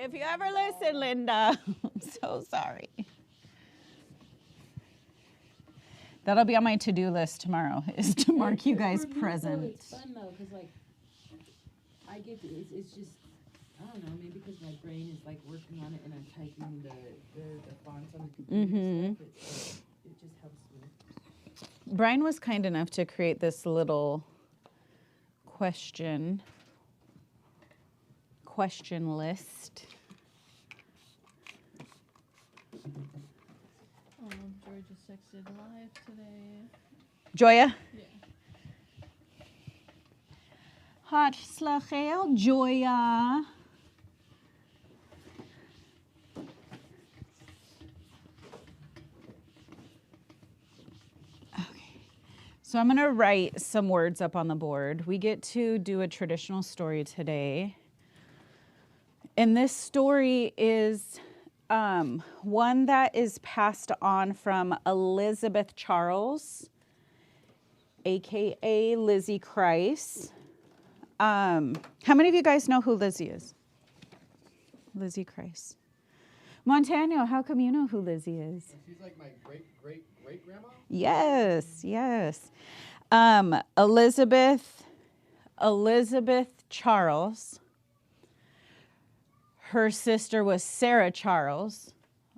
If you ever listen, Linda, I'm so sorry. That'll be on my to-do list tomorrow, is to mark you guys present. It's fun though, because like I get to, it's just I don't know, maybe because my brain is like working on it and I'm typing the fonts on the computer and stuff. It just helps me. Brian was kind enough to create this little question list. George just texted live today. Joya? Yeah. Hartslagel, Joya. Okay. So I'm going to write some words up on the board. We get to do a traditional story today. And this story is one that is passed on from Elizabeth Charles, a.k.a. Lizzie Christ. How many of you guys know who Lizzie is? Lizzie Christ. Montano, how come you know who Lizzie is? She's like my great-great-great-grandma? Yes, yes. Elizabeth Charles. Her sister was Sarah Charles,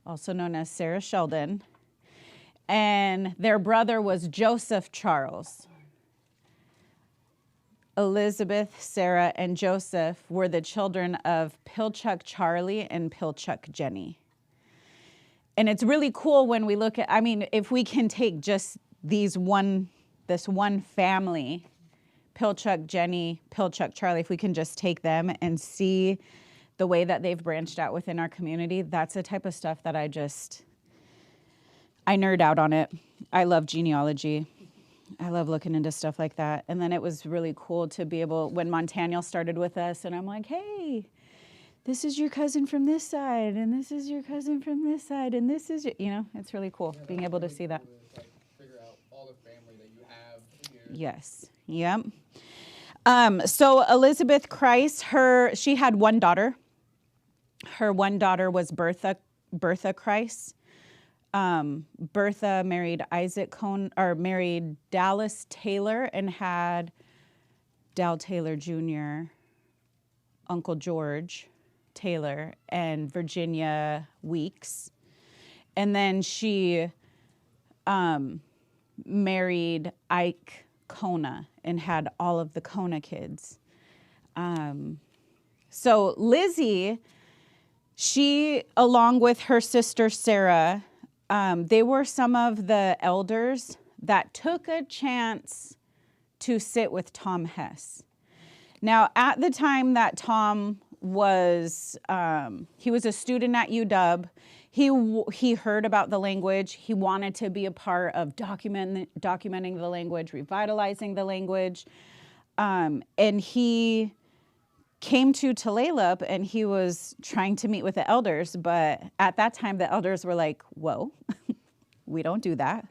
also known as Sarah Sheldon. And their brother was Joseph Charles. Elizabeth, Sarah, and Joseph were the children of Pilchuck Charlie and Pilchuck Jenny. And it's really cool when we look at, I mean, if we can take just this one family, Pilchuck Jenny, Pilchuck Charlie, if we can just take them and see the way that they've branched out within our community, that's the type of stuff that I nerd out on it. I love genealogy. I love looking into stuff like that. And then it was really cool to be able, when Montaniel started with us, and I'm like, hey, this is your cousin from this side, and this is your cousin from this side, and this is, it's really cool being able to see that. Cool to, like, figure out all the family that you have here. Yes. Yep. So Elizabeth Christ, she had one daughter. Her one daughter was Bertha Christ. Bertha married married Dallas Taylor and had Dal Taylor Jr., Uncle George Taylor, and Virginia Weeks. And then she married Ike Kona and had all of the Kona kids. So Lizzie, she, along with her sister Sarah, they were some of the elders that took a chance to sit with Tom Hess. Now, at the time that Tom was, he was a student at UW, he heard about the language. He wanted to be a part of documenting the language, revitalizing the language. And he came to Tulalip and he was trying to meet with the elders, but at that time the elders were like, whoa, we don't do that.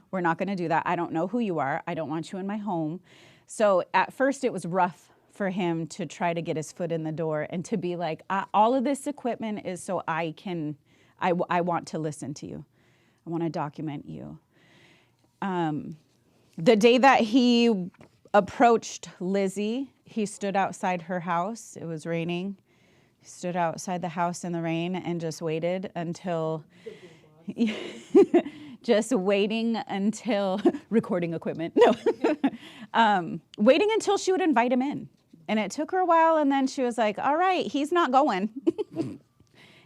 We're not going to do that. I don't know who you are. I don't want you in my home. So at first it was rough for him to try to get his foot in the door and to be like, all of this equipment is so I want to listen to you. I want to document you. The day that he approached Lizzie, he stood outside her house. It was raining. He stood outside the house in the rain and just waited until, recording equipment. No, waiting until she would invite him in. And it took her a while, and then she was like, all right, he's not going.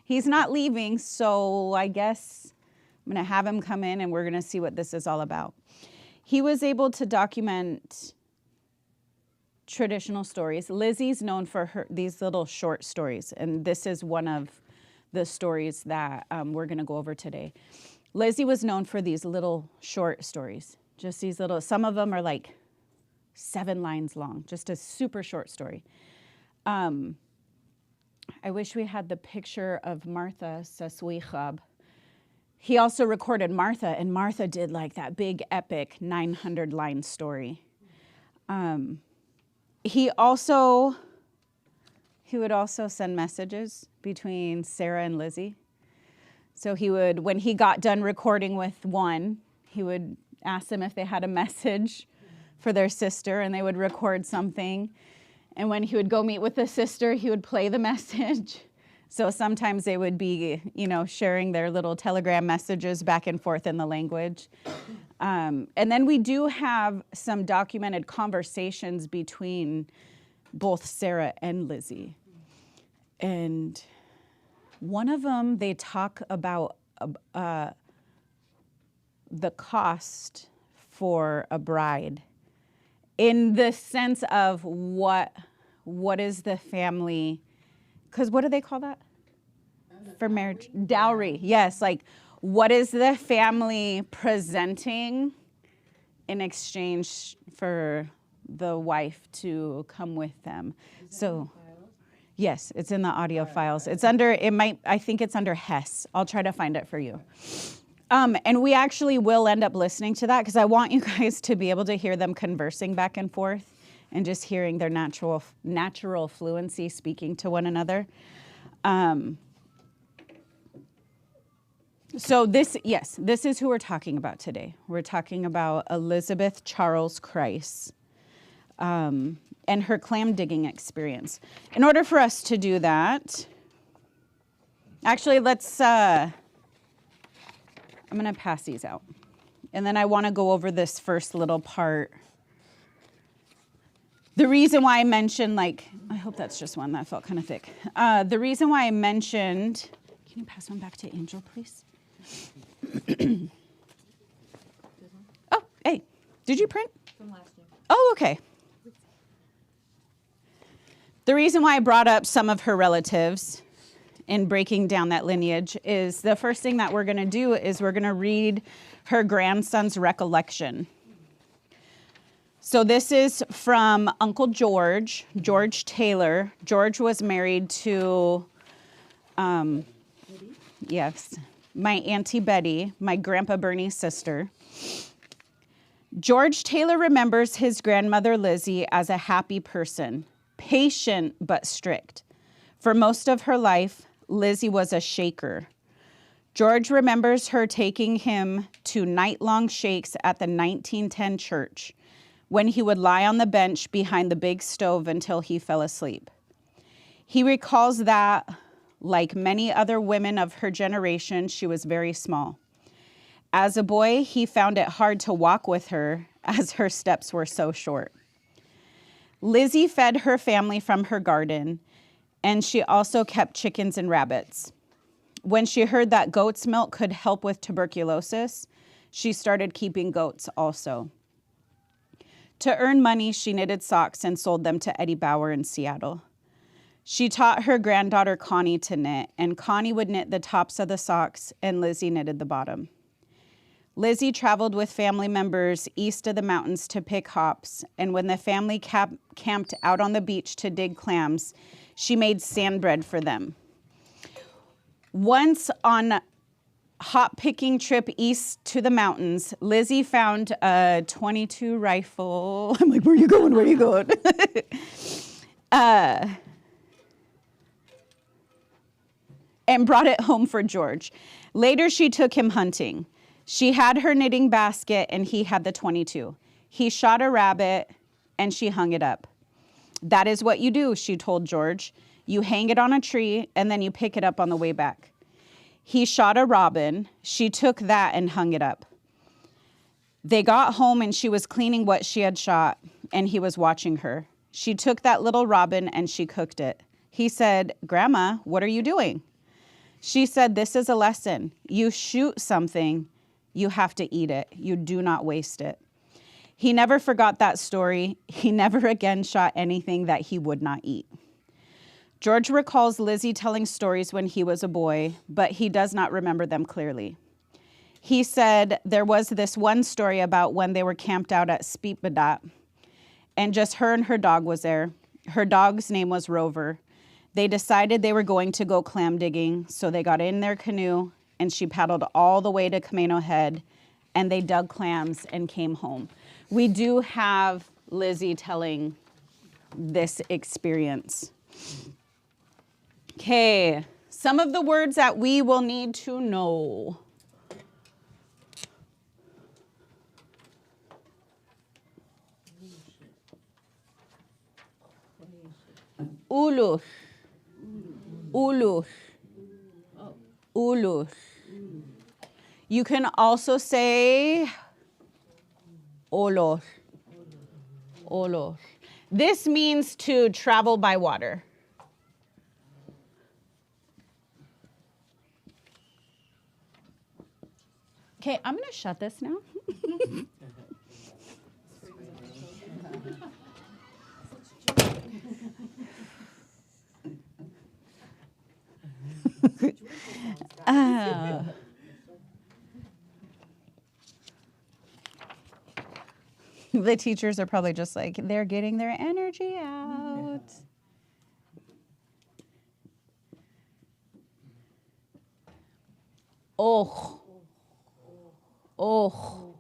He's not leaving, so I guess I'm going to have him come in, and we're going to see what this is all about. He was able to document traditional stories. Lizzie's known for these little short stories, and this is one of the stories that we're going to go over today. Lizzie was known for these little short stories, just these little, some of them are like 7 lines long, just a super short story. I wish we had the picture of Martha Saswichab. He also recorded Martha, and Martha did like that big epic 900-line story. He he would also send messages between Sarah and Lizzie. So he would, when he got done recording with one, he would ask them if they had a message for their sister, and they would record something. And when he would go meet with the sister, he would play the message. So sometimes they would be, sharing their little telegram messages back and forth in the language. And then we do have some documented conversations between both Sarah and Lizzie. And one of them, they talk about the cost for a bride in the sense of what is the family, because what do they call that? For marriage? Dowry, yes. Like, what is the family presenting in exchange for the wife to come with them? So, yes, it's in the audio files. It's under, I think it's under Hess. I'll try to find it for you. And we actually will end up listening to that because I want you guys to be able to hear them conversing back and forth and just hearing their natural fluency speaking to one another. So this is who we're talking about today. We're talking about Elizabeth Charles Christ and her clam digging experience. In order for us to do that, actually, I'm going to pass these out. And then I want to go over this first little part. The reason why I mentioned, I hope that's just one that felt kind of thick. The reason why I mentioned, can you pass one back to Angel, please? Oh, hey, did you print? From last year. Oh, okay. The reason why I brought up some of her relatives in breaking down that lineage is the first thing that we're going to do is we're going to read her grandson's recollection. So this is from Uncle George Taylor. George was married to, yes, my Auntie Betty, my Grandpa Bernie's sister. George Taylor remembers his grandmother Lizzie as a happy person, patient but strict. For most of her life, Lizzie was a shaker. George remembers her taking him to night-long shakes at the 1910 church, when he would lie on the bench behind the big stove until he fell asleep. He recalls that, like many other women of her generation, she was very small. As a boy, he found it hard to walk with her as her steps were so short. Lizzie fed her family from her garden, and she also kept chickens and rabbits. When she heard that goat's milk could help with tuberculosis, she started keeping goats also. To earn money, she knitted socks and sold them to Eddie Bauer in Seattle. She taught her granddaughter Connie to knit, and Connie would knit the tops of the socks, and Lizzie knitted the bottom. Lizzie traveled with family members east of the mountains to pick hops, and when the family camped out on the beach to dig clams, she made sand bread for them. Once on a hop picking trip east to the mountains, Lizzie found a .22 rifle. I'm like, where are you going? Where are you going? And brought it home for George. Later, she took him hunting. She had her knitting basket, and he had the .22. He shot a rabbit, and she hung it up. That is what you do, she told George. You hang it on a tree, and then you pick it up on the way back. He shot a robin. She took that and hung it up. They got home, and she was cleaning what she had shot, and he was watching her. She took that little robin, and she cooked it. He said, "Grandma, what are you doing?" She said, "This is a lesson. You shoot something, you have to eat it. You do not waste it." He never forgot that story. He never again shot anything that he would not eat. George recalls Lizzie telling stories when he was a boy, but he does not remember them clearly. He said there was this one story about when they were camped out at Speetbadat, and just her and her dog was there. Her dog's name was Rover. They decided they were going to go clam digging, so they got in their canoe, and she paddled all the way to Camino Head, and they dug clams and came home. We do have Lizzie telling this experience. Okay, some of the words that we will need to know. Ulu. Ulu. Ulu. You can also say olor. Olor. This means to travel by water. Okay, I'm going to shut this now. The teachers are probably just like, they're getting their energy out. Oh. Oh.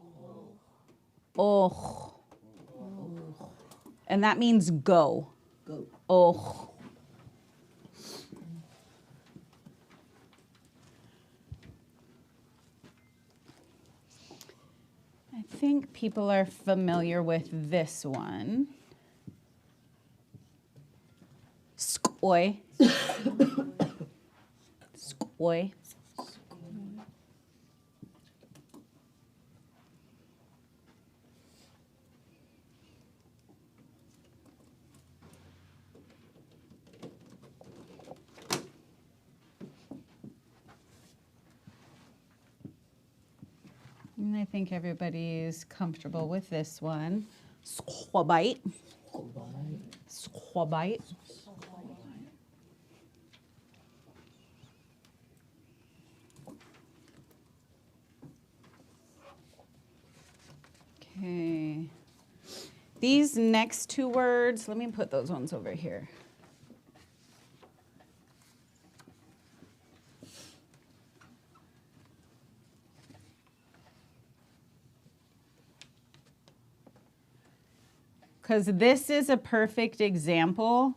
Oh. And that means go. Go. Oh. I think people are familiar with this one. Skoy. Skoy. And I think everybody's comfortable with this one. Squabite. Squabite. Okay. These next two words, let me put those ones over here. Because this is a perfect example.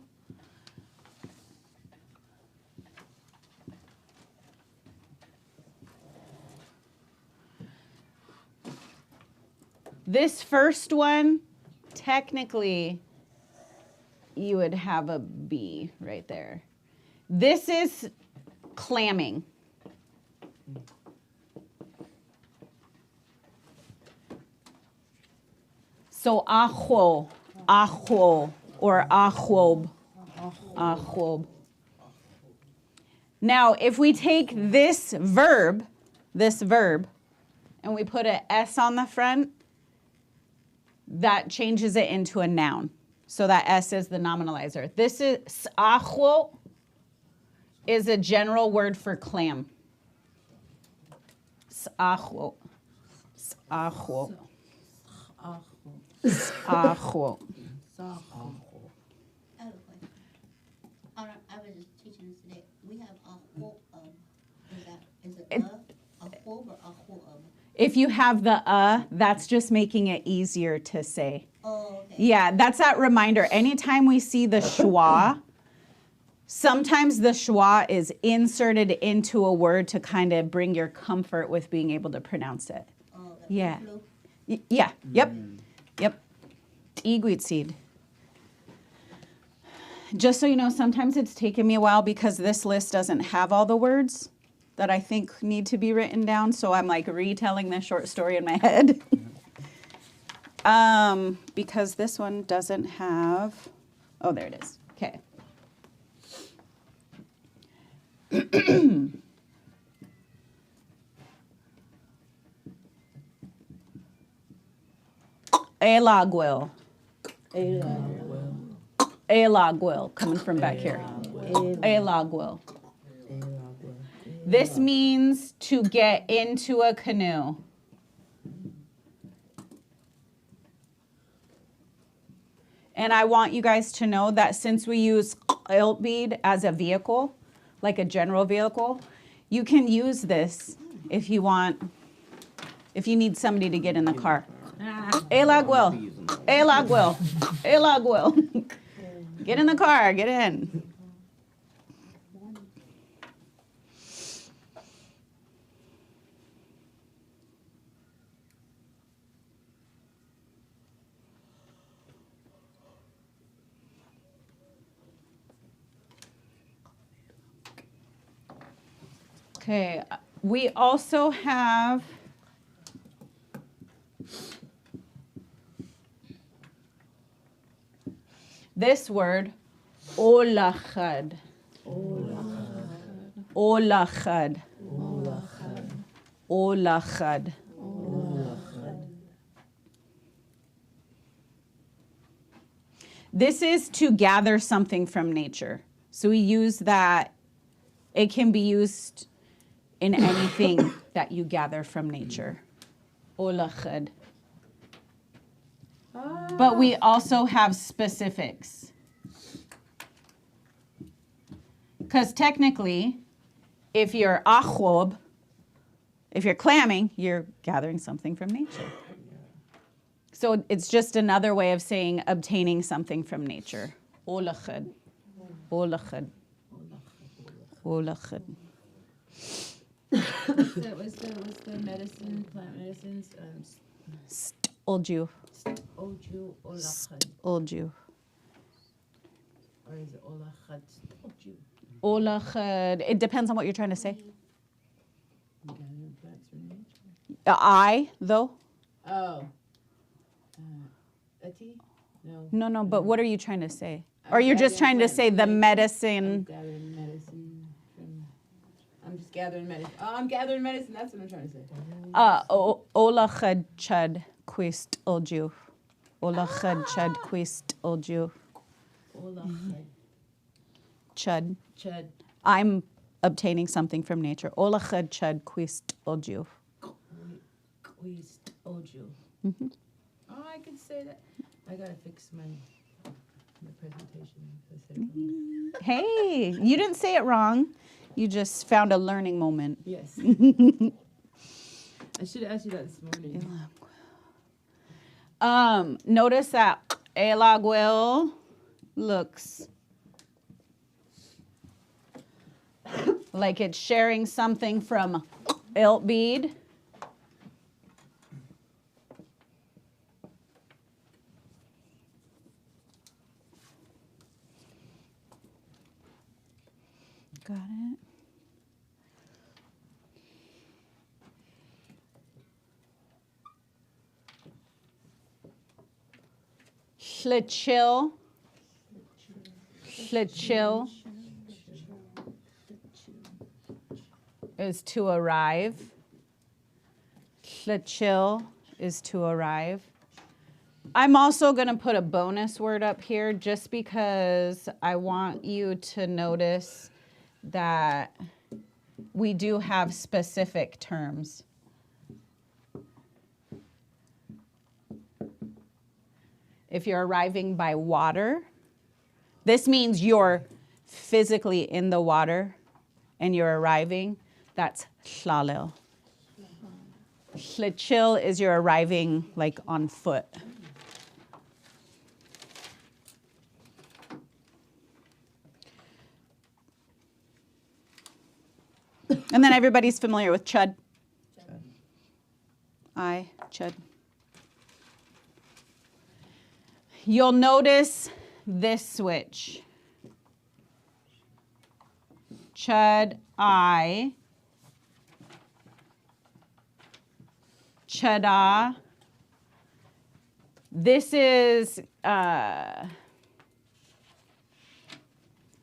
This first one, technically, you would have a B right there. This is clamming. So ajo, ajo, or ajob, ajob. Now, if we take this verb, and we put an S on the front, that changes it into a noun. So that S is the nominalizer. This is ajo is a general word for clam. Ajo. Ajo. Ajo. I was just teaching this today. We have is it a or a? If you have the that's just making it easier to say. Oh, okay. Yeah, that's that reminder. Anytime we see the schwa, sometimes the schwa is inserted into a word to kind of bring your comfort with being able to pronounce it. Oh, Yeah. Yeah, yep, yep. Lushootseed. Just so you know, sometimes it's taken me a while because this list doesn't have all the words that I think need to be written down, so I'm like retelling this short story in my head. Because this one doesn't have, oh, there it is, okay. Elaguil. Elaguil, coming from back here. Elaguil. This means to get into a canoe. And I want you guys to know that since we use oil bead as a vehicle, like a general vehicle, you can use this if you want, if you need somebody to get in the car. Elaguil. Elaguil. Elaguil. Get in the car, get in. Okay, we also have this word, olachad. Olachad. Olachad. This is to gather something from nature. So we use that. It can be used in anything that you gather from nature. Olachad. But we also have specifics. Because technically, if you're achob, if you're clamming, you're gathering something from nature. So it's just another way of saying obtaining something from nature. Olachad. Olachad. Olachad. What's the medicine, plant medicines? Olju. Oju, olachad. Olju. Or is it olachad? Oju. Olachad. It depends on what you're trying to say. Gathering plants from nature. I, though? Oh. Ati? No. No, but what are you trying to say? Or you're just trying to say the I'm medicine. gathering medicine from. I'm just gathering medicine. Oh, I'm gathering medicine. That's what I'm trying to say. Olachad chad quist olju. Olachad chad quist olju. Olachad. Chud. Chud. I'm obtaining something from nature. Olachad chad quist olju. Quist oju. Mhm. Oh, I could say that. I gotta fix my presentation. I said it wrong. Hey, you didn't say it wrong. You just found a learning moment. Yes. I should have asked you that this morning. Notice that el abuelo looks like it's sharing something from ilt bead. Got it. Chill. Chill is to arrive. Chill is to arrive. I'm also going to put a bonus word up here just because I want you to notice that we do have specific terms. If you're arriving by water, this means you're physically in the water and you're arriving. That's hlalel. Chill is you're arriving like on foot. And then everybody's familiar with chud. Chud. You'll notice this switch. Chud, chada. This is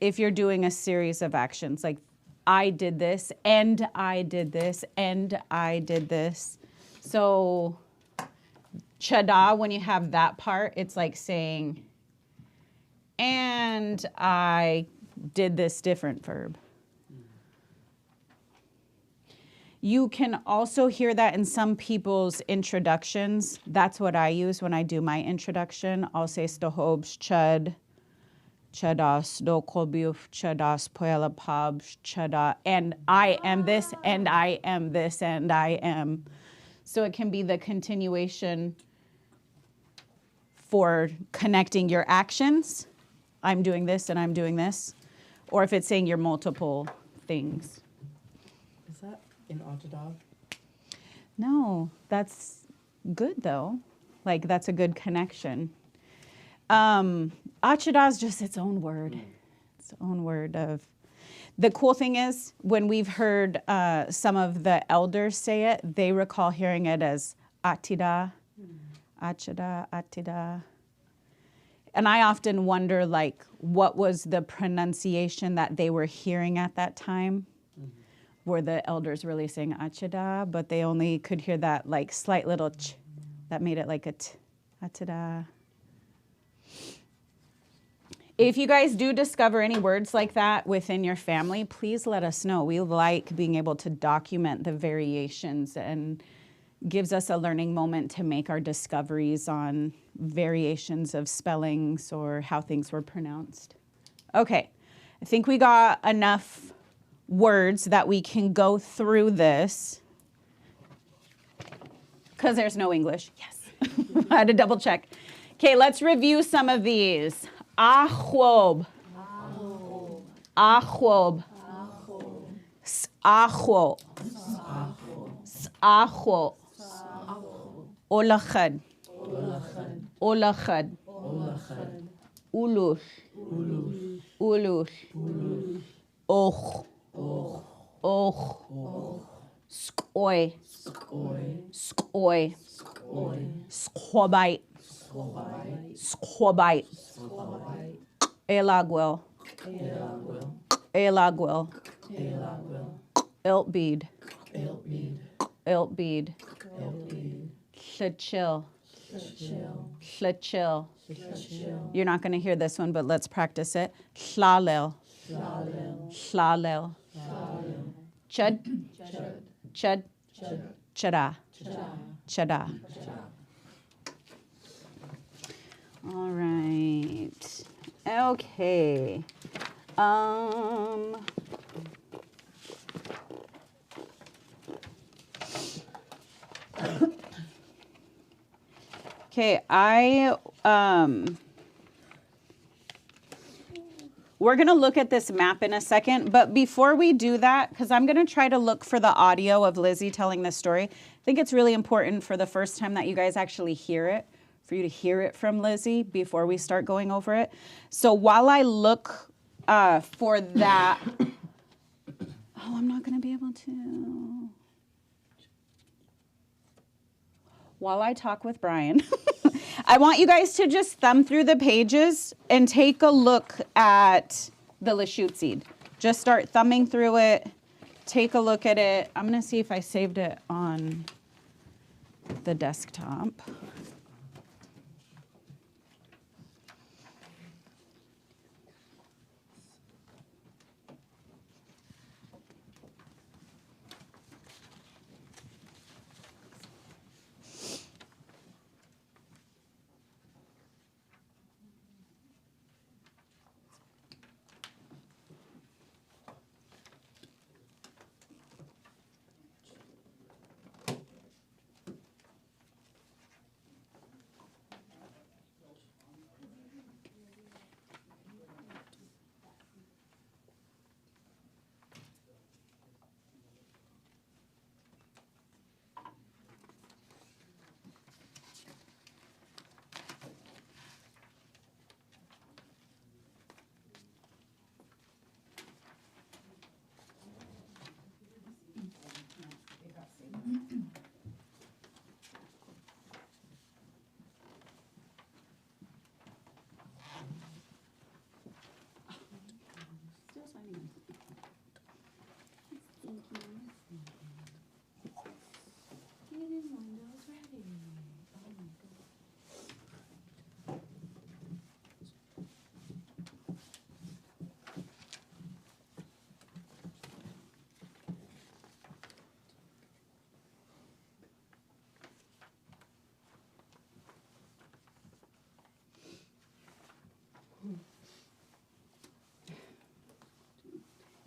if you're doing a series of actions, like I did this, and I did this, and I did this. So chada, when you have that part, it's like saying, and I did this different verb. You can also hear that in some people's introductions. That's what I use when I do my introduction. I'll say stohobs chud, chadas do kolbiuf, chadas poela pabs, chada, and I am this, and I am this, and I am. So it can be the continuation for connecting your actions. I'm doing this and I'm doing this. Or if it's saying your multiple things. Is that in Autodog? No, that's good though. Like that's a good connection. Achada is just its own word. Its own word of. The cool thing is, when we've heard some of the elders say it, they recall hearing it as atida, achida, atida. And I often wonder, like, what was the pronunciation that they were hearing at that time? Were the elders really saying achida, but they only could hear that, like, slight little ch that made it like a t, atida. If you guys do discover any words like that within your family, please let us know. We like being able to document the variations, and gives us a learning moment to make our discoveries on variations of spellings or how things were pronounced. Okay, I think we got enough words that we can go through this, because there's no English. Yes, I had to double check. Okay, let's review some of these. Ahwob. Ahwob. S'achwo. S'achwo. Olachad. Olachad. Ulush. Ulush. Och. Och. Skoy. Skoy. Squabite. Squabite. Elagwell. Elagwell. Iltbeed. Iltbeed. Llachil. Llachil. You're not going to hear this one, but let's practice it. Hlalel. Hlalel. Chud. Chud. Chada. Chada. All right. Okay. Okay, we're going to look at this map in a second, but before we do that, because I'm going to try to look for the audio of Lizzie telling this story, I think it's really important for the first time that you guys actually hear it, for you to hear it from Lizzie before we start going over it. So while I look for that, I'm not going to be able to. While I talk with Brian, I want you guys to just thumb through the pages and take a look at the Lushootseed. Just start thumbing through it, take a look at it. I'm going to see if I saved it on the desktop.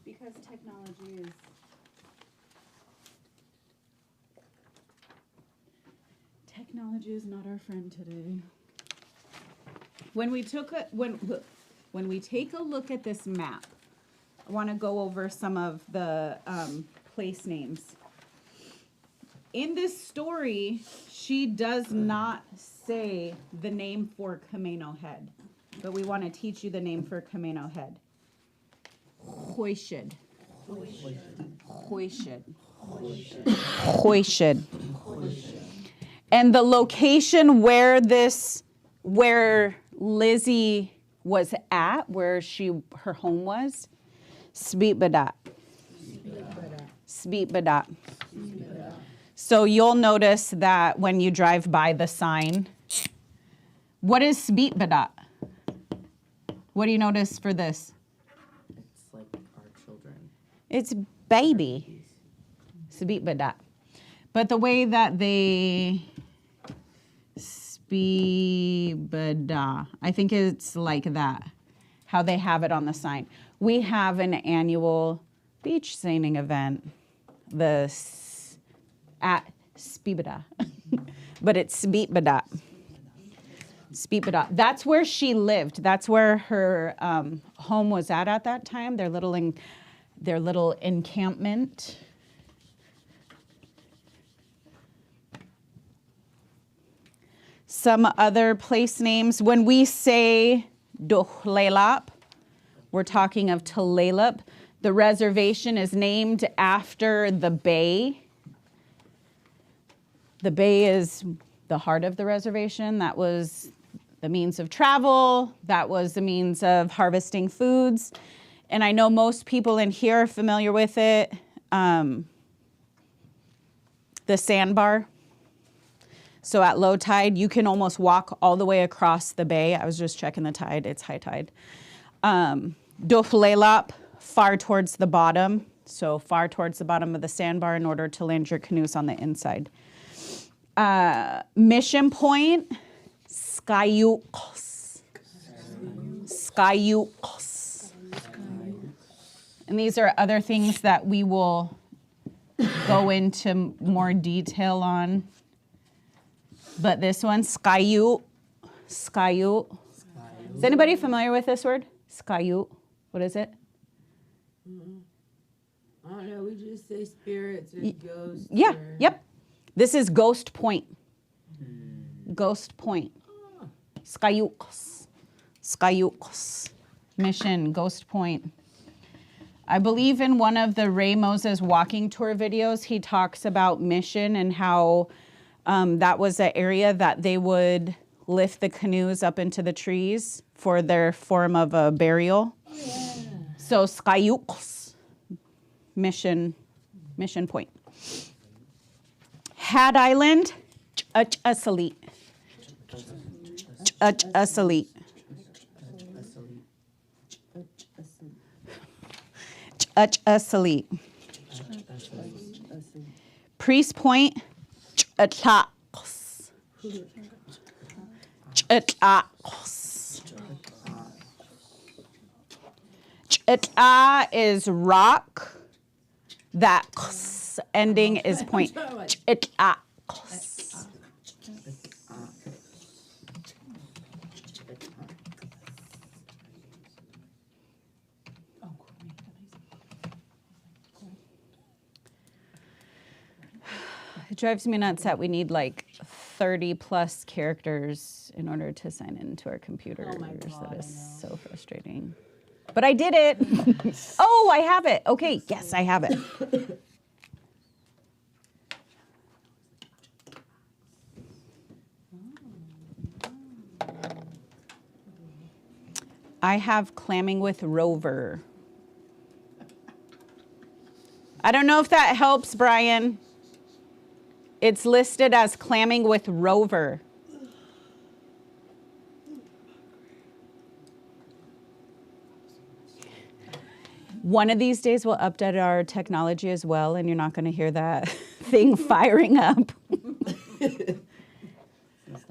Because technology is not our friend today. When we take a look at this map, I want to go over some of the place names. In this story, she does not say the name for Camino Head, but we want to teach you the name for Camino Head. Hoyshed. Hoyshed. And the location where Lizzie was at, where her home was, Sbeetbadat. Sbeetbadat. So you'll notice that when you drive by the sign, what is Sbeetbadat? What do you notice for this? It's like our children. It's baby. Sbeetbadat. But the way that they Sbeetbadat, I think it's like that, how they have it on the sign. We have an annual beach sailing event, at Sbeetbadat, but it's Sbeetbadat. Sbeetbadat. That's where she lived. That's where her home was at that time. Their little encampment. Some other place names. When we say Tulalip, we're talking of Tulalip. The reservation is named after the bay. The bay is the heart of the reservation. That was the means of travel. That was the means of harvesting foods. And I know most people in here are familiar with it. The sandbar. So at low tide, you can almost walk all the way across the bay. I was just checking the tide. It's high tide. Tulalip, far towards the bottom. So far towards the bottom of the sandbar in order to land your canoes on the inside. Mission Point, Skyukos. Skyukos. And these are other things that we will go into more detail on. But this one, Skayut. Skayut. Is anybody familiar with this word? Skayut. What is it? I don't know. We just say spirits and ghosts. Yeah, yep. This is Ghost Point. Ghost Point. Skayukos. Skayukos. Mission, Ghost Point. I believe in one of the Ray Moses walking tour videos, he talks about Mission and how that was an area that they would lift the canoes up into the trees for their form of a burial. Yeah. So Skayukos. Mission Point. Hat Island, Lushootseed. Lushootseed. Lushootseed. Priest Point, Lushootseed. Lushootseed is rock. That ending is point. It drives me nuts that we need like 30 plus characters in order to sign into our computers. Oh my God, that is so frustrating. But I did it. Oh, I have it. Okay, yes, I have it. I have clamming with Rover. I don't know if that helps, Brian. It's listed as clamming with Rover. One of these days we'll update our technology as well, and you're not going to hear that thing firing up. At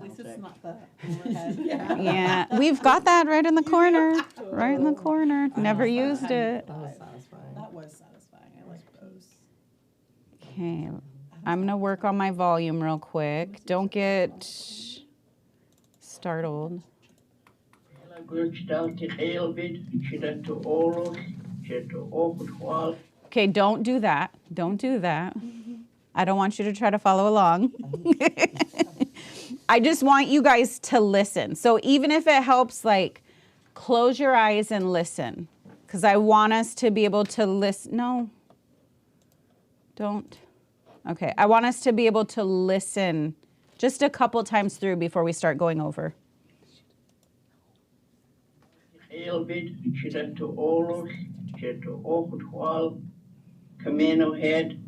least it's not the overhead. Yeah, we've got that right in the corner. Right in the corner. Never used it. That was satisfying. That was satisfying. I like those. Okay, I'm going to work on my volume real quick. Don't get startled. Okay, don't do that. Don't do that. I don't want you to try to follow along. I just want you guys to listen. So even if it helps, like, close your eyes and listen. because I want us to be able to listen. No, don't. Okay, I want us to be able to listen just a couple times through before we start going over. Elbit, Chida to Olos, Cheto Okutwal, Camino Head,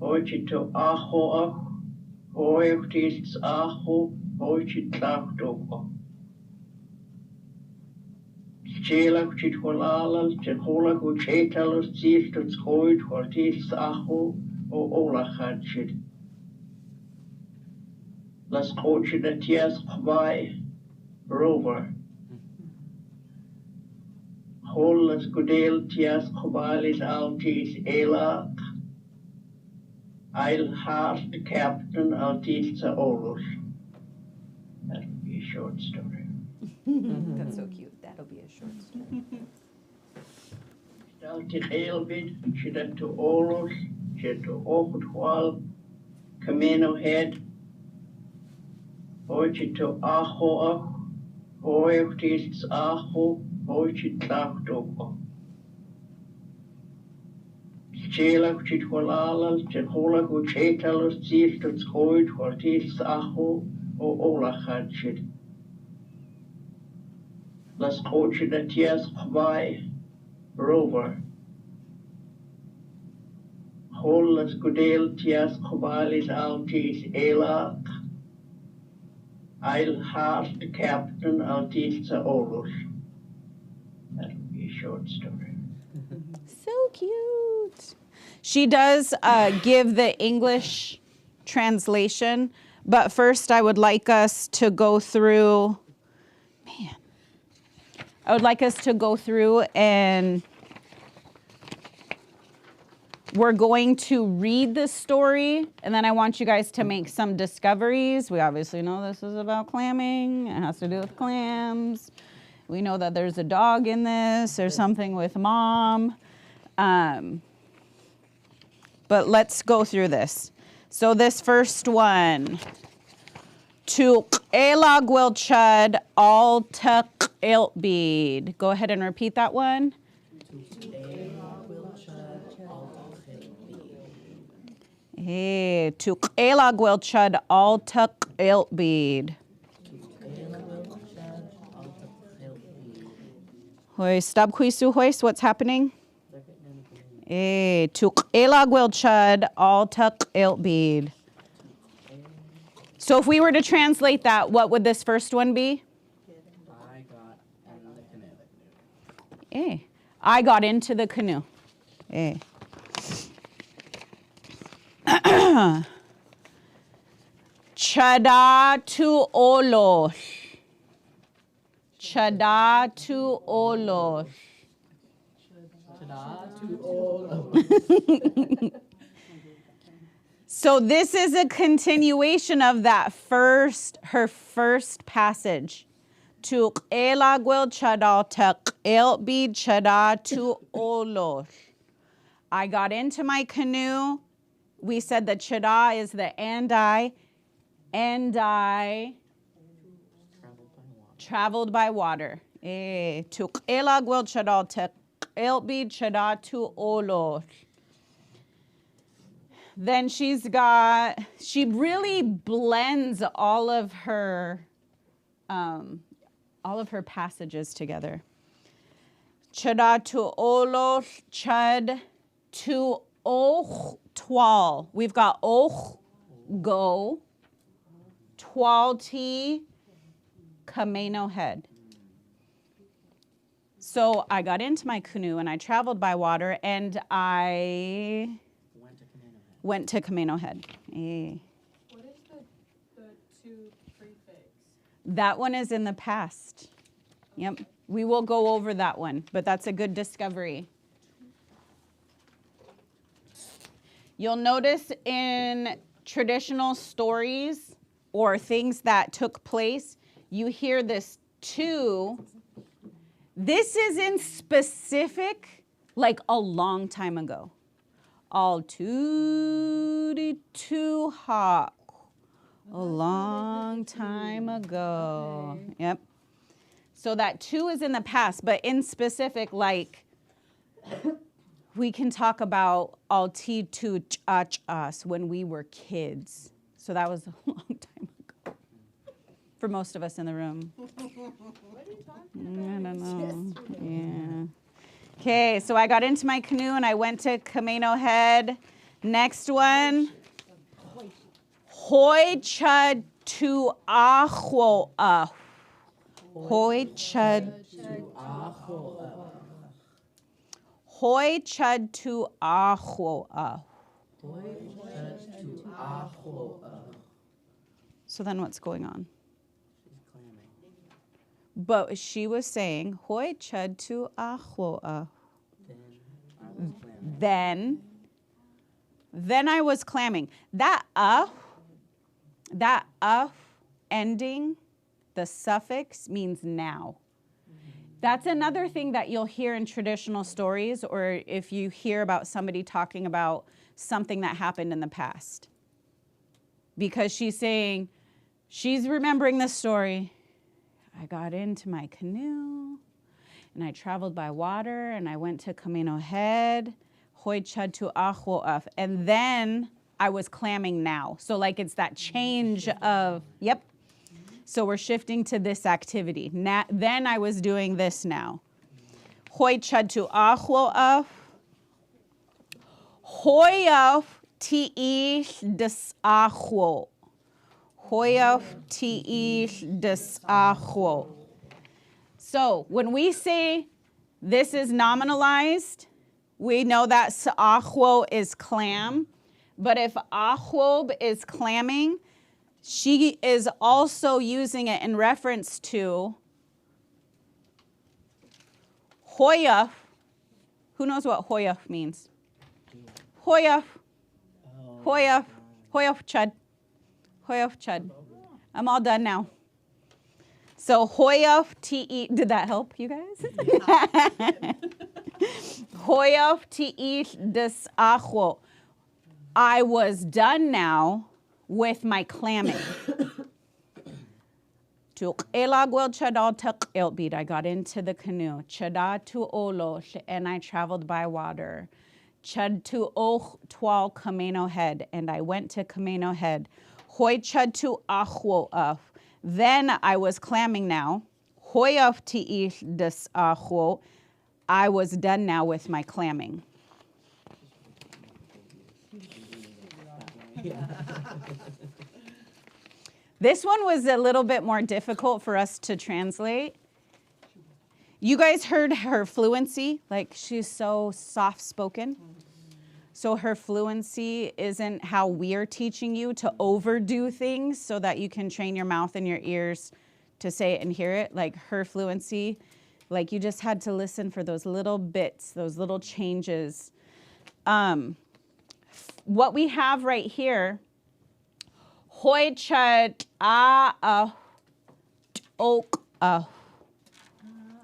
Oichito Aho, Oichtis Aho, Oichitlachto. Chela Chitwalala, Chehola, Chetalus, Zistus Hoid, Hortis Aho, O Olachachit. Las Coachida Tias Hawaii, Rover. Hollas Gudel Tias Hawaii Altis Ela. I'll have the captain Altis Olos. That'll be a short story. That's so cute. That'll be a short story. Daltit Elbit, Chida to Olos, Cheto Okutwal, Camino Head, Oichito Aho, Oichtis Aho, Oichitlachto. Chela Chitwalala, Chehola Chetalus, Zistus Hoid, Hortis Aho, O Olachachit. Las Coachida Tias Hawaii, Rover. Hollas Gudel Tias Hawaii Altis Ela. I'll have the captain Altis Olos. That'll be a short story. So cute. She does give the English translation, but first I would like us to go through, I would like us to go through and we're going to read the story, and then I want you guys to make some discoveries. We obviously know this is about clamming. It has to do with clams. We know that there's a dog in this. There's something with mom. But let's go through this. So this first one. To elag will chud all tuck iltbead. Go ahead and repeat that one. Hey, to elag will chud all tuck iltbead. Hoy stab huisu hoist, what's happening? To elag will chud all tuck iltbead. So if we were to translate that, what would this first one be? I got in the canoe. I got into the canoe. Chada tu olosh. Chada tu olosh. So this is a continuation of that her first passage. Tu elagwil chadal tak elbid chada tu olosh. I got into my canoe. We said that chada is the and I traveled by water. Tu elagwil chadal tak elbid chada tu olosh. Then she really blends all of her passages together. Chada tu olosh, chad tu och twal. We've got och, go, twalti, camino head. So I got into my canoe and I traveled by water and I went to Camino Head. What is the to prefix? That one is in the past. Yep. We will go over that one, but that's a good discovery. You'll notice in traditional stories or things that took place, you hear this to. This is in specific, like a long time ago. All too hot. A long time ago. Yep. So that to is in the past, but in specific, like we can talk about al ti tu ch us when we were kids. So that was a long time ago for most of us in the room. What are you talking I about? don't know. Yeah. Okay, so I got into my canoe and I went to Camino Head. Next one. Hoi chud tu ahwo ah. Hoi chud. Hoi chud tu ahwo ah. So then what's going on? She's clamming. But she was saying, Hoi chud tu ahwo ah. Then I was clamming. That ending, the suffix means now. That's another thing that you'll hear in traditional stories, or if you hear about somebody talking about something that happened in the past. Because she's saying, she's remembering this story. I got into my canoe and I traveled by water and I went to Camino Head. Hoi chud tu ahwo af. And then I was clamming now. So like it's that change of, yep. So we're shifting to this activity. Then I was doing this now. Hoi chud tu ahwo af. Hoi af ti des ahwo. Hoi af ti des ahwo. So when we say this is nominalized, we know that ahwo is clam. But if ahwob is clamming, she is also using it in reference to hoyaf. Who knows what hoyaf means? Hoyaf. Hoyaf. Hoyaf chud. Hoyaf chud. I'm all done now. So hoyaf te. Did that help you guys? Hoyaf te des ahwo. I was done now with my clamming. I got into the canoe. Chada tu olo, and I traveled by water. Chud tu och twal Camino Head, and I went to Camino Head. Hoi chud tu ahwo af. Then I was clamming now. Hoi af ti des ahwo. I was done now with my clamming. This one was a little bit more difficult for us to translate. You guys heard her fluency, like she's so soft-spoken. So her fluency isn't how we're teaching you to overdo things so that you can train your mouth and your ears to say it and hear it. Like her fluency, like you just had to listen for those little bits, those little changes. What we have right here, hoi chud ok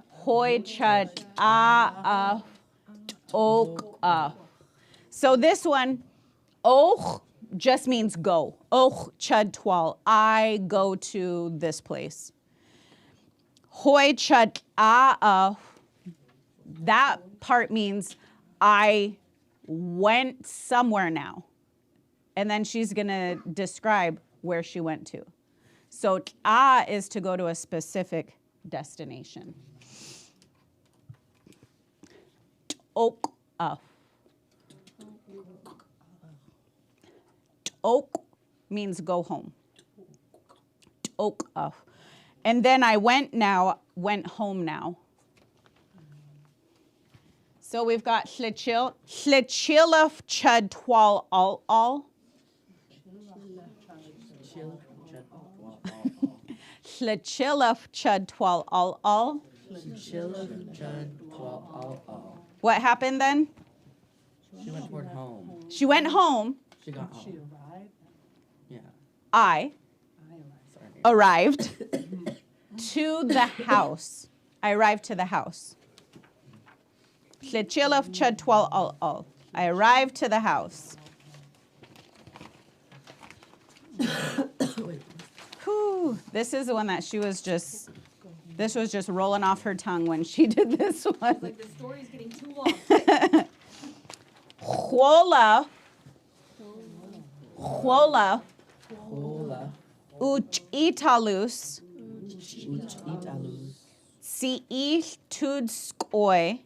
hoi chud ok. So this one, och just means go. Och chud twal. I go to this place. Hoi chud that part means I went somewhere now. And then she's going to describe where she went to. So is to go to a specific destination. Ok. Ok means go home. Ok. And then I went home now. So we've got Shlichilaf chud twal al. Shlichilaf chud twal al. What happened then? She went toward home. She went home. She got home. Yeah. I arrived to the house. I arrived to the house. Shlichilaf chud twal al. I arrived to the house. Whew, this is the one that she was just This was just rolling off her tongue when she did this one. Like the story's getting too long. Hola. Hola. Uchitalus. Uchitalus. Si tudskoi.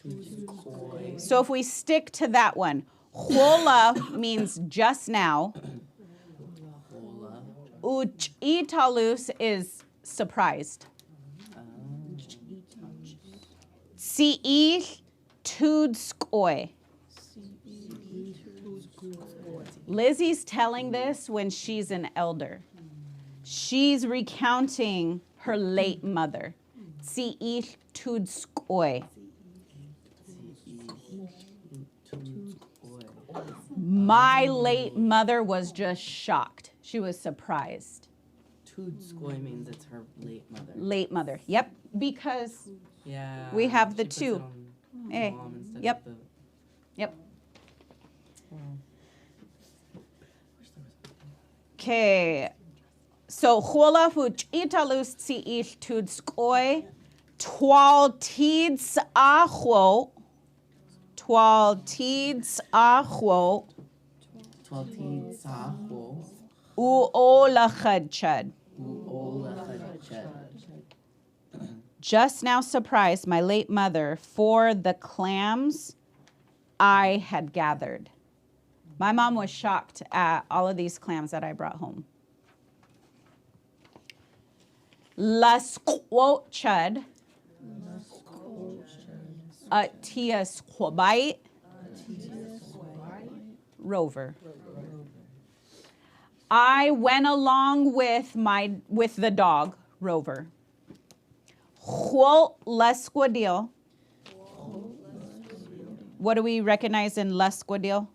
Tudskoi. So if we stick to that one, hola means just now. Hola. Uchitalus is surprised. Si tudskoi. Lizzie's telling this when she's an elder. She's recounting her late mother. Si tudskoi. My late mother was just shocked. She was surprised. Tudskoi means it's her late mother. Late mother. Yep. Because, Yeah. We have the she puts two. it on eh, mom instead yep. of the. Yep. Oh. Okay. So, hola italus si tudskoi. Twal tids ahwo. Twal tids ahwo. 12 teeth saho. Uolachad. Uolachad. Just now surprised my late mother for the clams I had gathered. My mom was shocked at all of these clams that I brought home. Lasquochad. Tiasquabite. Rover. I went along with the dog, Rover. Huol lesquadil. What do we recognize in lesquadil?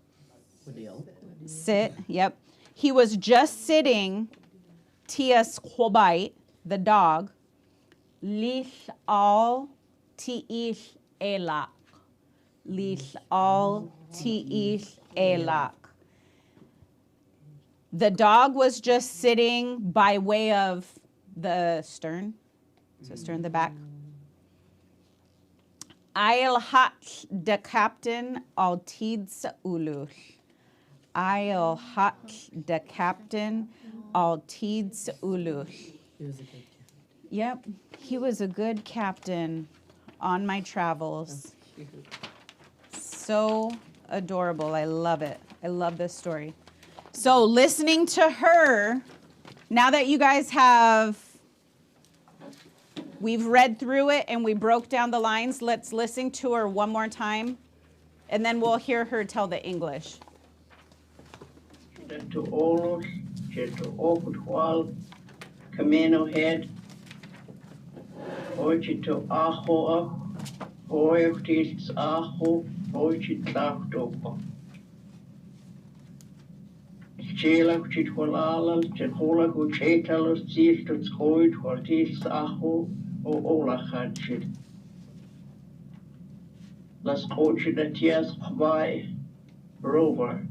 Sit, yep. He was just sitting, tiasquabite, the dog, lish al tiish elak. Lish al tiish elak. The dog was just sitting by way of the stern. So stern, the back. I'll hat de captain al tids ulush. I'll hat de captain al tids ulush. He was a good kid. Yep, he was a good captain on my travels. Cute. So adorable. I love it. I love this story. So listening to her, now that you guys we've read through it and we broke down the lines, let's listen to her one more time, and then we'll hear her tell the English. To Olos, to Okutwal, Camino Head, Ochi to Aho, Oitis Aho, Ochi Tlachtopo. Chela Chitwalala, Chehola, Chetalos, Sisters, Hoid, Hortis Aho, O Olachachit. Las Ochi the Tias by Rover.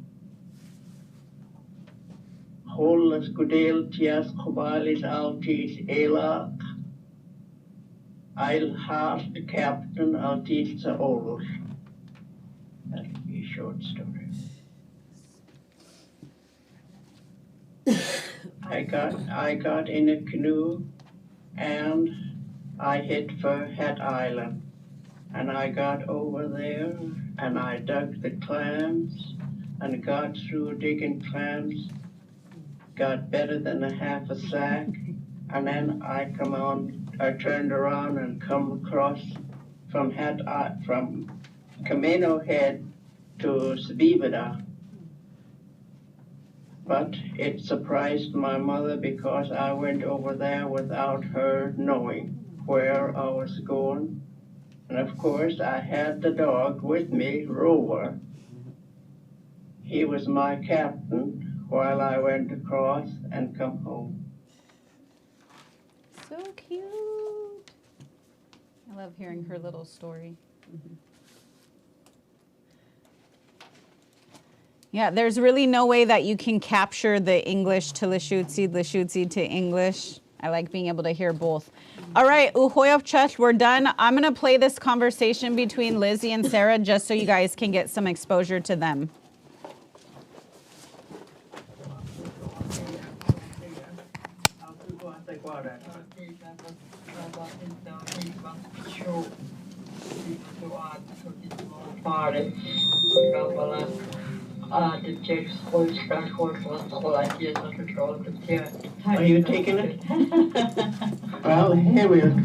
Holas Gudel Tias Cobalis Altis Ela. I'll have the captain Altis Olos. That'll be a short story. I got in a canoe and I hit for Hat Island, and I got over there and I dug the clams and got through digging clams, got better than a half a sack, and then I turned around and come across from Camino Head to Svibida. But it surprised my mother because I went over there without her knowing where I was going. And of course, I had the dog with me, Rover. He was my captain while I went across and come home. So cute. I love hearing her little story. Yeah, there's really no way that you can capture the English to Lushootseed, Lushootseed to English. I like being able to hear both. All right, Uhoyov Chech, we're done. I'm going to play this conversation between Lizzie and Sarah just so you guys can get some exposure to them. Are you taking it? Well, here we go.